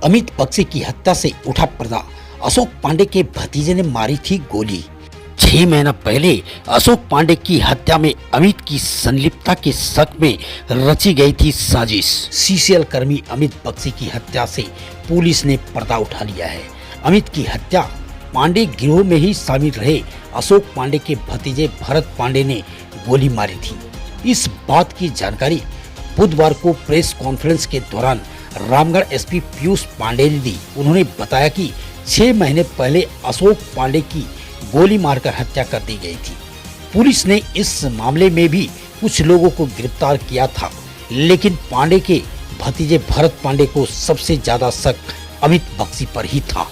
अमित बख्शी की हत्या से उठा पर्दा। अशोक पांडे के भतीजे ने मारी थी गोली। 6 महीना पहले अशोक पांडे की हत्या में अमित की संलिप्तता के शक में रची गई थी साजिश। सीसीएल कर्मी अमित बख्शी की हत्या से पुलिस ने पर्दा उठा लिया है। अमित की हत्या पांडे गिरोह में ही शामिल रहे अशोक पांडे के भतीजे भरत पांडे ने गोली मारी थी। इस बात की जानकारी बुधवार को प्रेस कॉन्फ्रेंस के दौरान रामगढ़ एसपी पीयूष पांडे ने दी। उन्होंने बताया कि 6 महीने पहले अशोक पांडे की गोली मारकर हत्या कर दी गई थी। पुलिस ने इस मामले में भी कुछ लोगों को गिरफ्तार किया था, लेकिन पांडे के भतीजे भरत पांडे को सबसे ज्यादा शक अमित बख्शी पर ही था।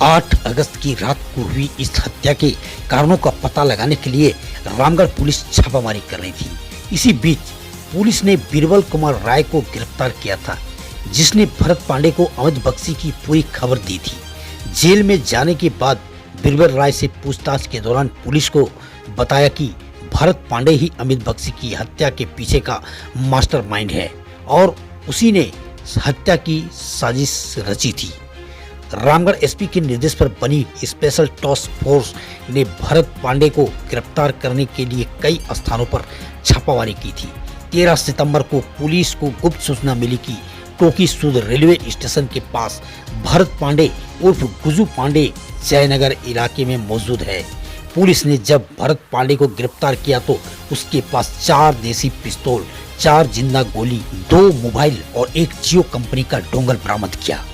8 अगस्त की रात को हुई इस हत्या के कारणों का पता लगाने के लिए रामगढ़ पुलिस छापामारी कर रही थी। इसी बीच पुलिस ने बीरबल कुमार राय को गिरफ्तार किया था, जिसने भरत पांडे को अमित बख्शी की पूरी खबर दी थी। जेल में जाने के बाद बीरबल राय से पूछताछ के दौरान पुलिस को बताया कि भरत पांडे ही अमित बख्शी की हत्या के पीछे का मास्टरमाइंड है और उसी ने हत्या की साजिश रची थी। रामगढ़ एसपी के निर्देश पर बनी स्पेशल टास्क फोर्स ने भरत पांडे को गिरफ्तार करने के लिए कई स्थानों पर छापामारी की थी। 13 सितंबर को पुलिस को गुप्त सूचना मिली कि टोकी सूद रेलवे स्टेशन के पास भरत पांडे उर्फ गुजू पांडे जयनगर इलाके में मौजूद है। पुलिस ने जब भरत पांडे को गिरफ्तार किया तो उसके पास 4 देसी पिस्तौल, 4 जिंदा गोली, 2 मोबाइल और 1 जियो कंपनी का डोंगल बरामद किया।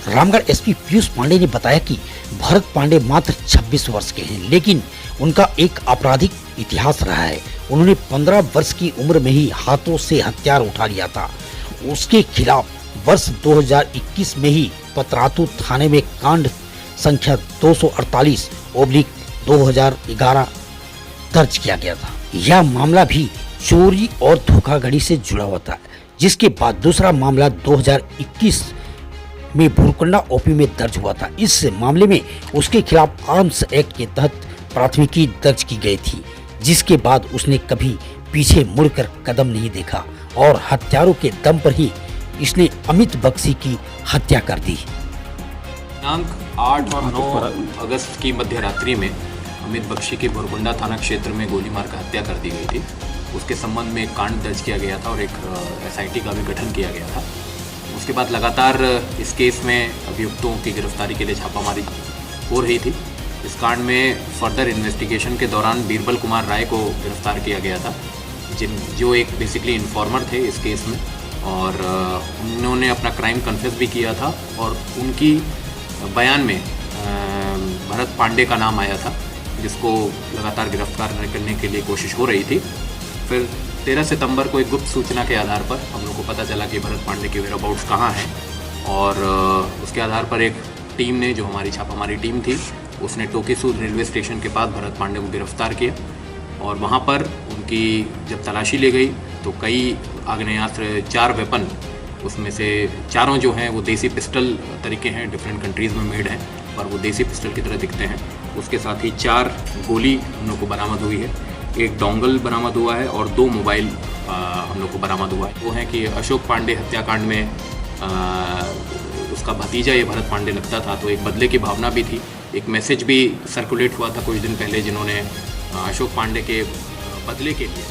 रामगढ़ एसपी पीयूष पांडे ने बताया कि भरत पांडे मात्र 26 वर्ष के हैं, लेकिन उनका एक आपराधिक इतिहास रहा है। उन्होंने 15 वर्ष की उम्र में ही हाथों से हथियार उठा लिया था। उसके खिलाफ वर्ष 2021 में ही पतरातू थाने में कांड संख्या 248/2011 दर्ज किया गया था। यह मामला भी चोरी और धोखाधड़ी से जुड़ा हुआ था, जिसके बाद दूसरा मामला 2021 में भूरकुंडा ओपी में दर्ज हुआ था। इस मामले में उसके खिलाफ आर्म्स एक्ट के तहत प्राथमिकी दर्ज की गई थी, जिसके बाद उसने कभी पीछे मुड़कर कदम नहीं देखा और हत्यारों के दम पर ही इसने अमित बख्शी की हत्या कर दी। दिनांक 8 और 9 अगस्त की मध्य रात्रि में अमित बख्शी के भुरकुंडा थाना क्षेत्र में गोली मारकर हत्या कर दी गई थी। उसके संबंध में एक कांड दर्ज किया गया था और एक एसआईटी का भी गठन किया गया था। उसके बाद लगातार इस केस में अभियुक्तों की गिरफ्तारी के लिए छापामारी हो रही थी। इस कांड में फर्दर इन्वेस्टिगेशन के दौरान बीरबल कुमार राय को गिरफ्तार किया गया था, जो एक बेसिकली इन्फॉर्मर थे इस केस में, और उन्होंने अपना क्राइम कन्फेस भी किया था और उनकी बयान में भरत पांडे का नाम आया था, जिसको लगातार गिरफ्तार करने के लिए कोशिश हो रही थी। फिर 13 सितंबर को एक गुप्त सूचना के आधार पर हम लोग को पता चला कि भरत पांडे के वेयर अबाउट्स कहाँ हैं, और उसके आधार पर एक टीम ने, जो हमारी छापामारी टीम थी, उसने टोकी सूद रेलवे स्टेशन के पास भरत पांडे को गिरफ्तार किया। और वहाँ पर उनकी जब तलाशी ली गई तो कई आग्नेयास्त्र, 4 वेपन, उसमें से 4 जो हैं वो देसी पिस्टल तरीके हैं, डिफरेंट कंट्रीज़ में मेड हैं और वो देसी पिस्टल की तरह दिखते हैं। उसके साथ ही 4 गोली हम लोग को बरामद हुई है, 1 डोंगल बरामद हुआ है और 2 मोबाइल हम लोग को बरामद हुआ है। वो है कि अशोक पांडे हत्याकांड में उसका भतीजा ये भरत पांडे लगता था, तो एक बदले की भावना भी थी। एक मैसेज भी सर्कुलेट हुआ था कुछ दिन पहले, जिन्होंने अशोक पांडे के बदले के लिए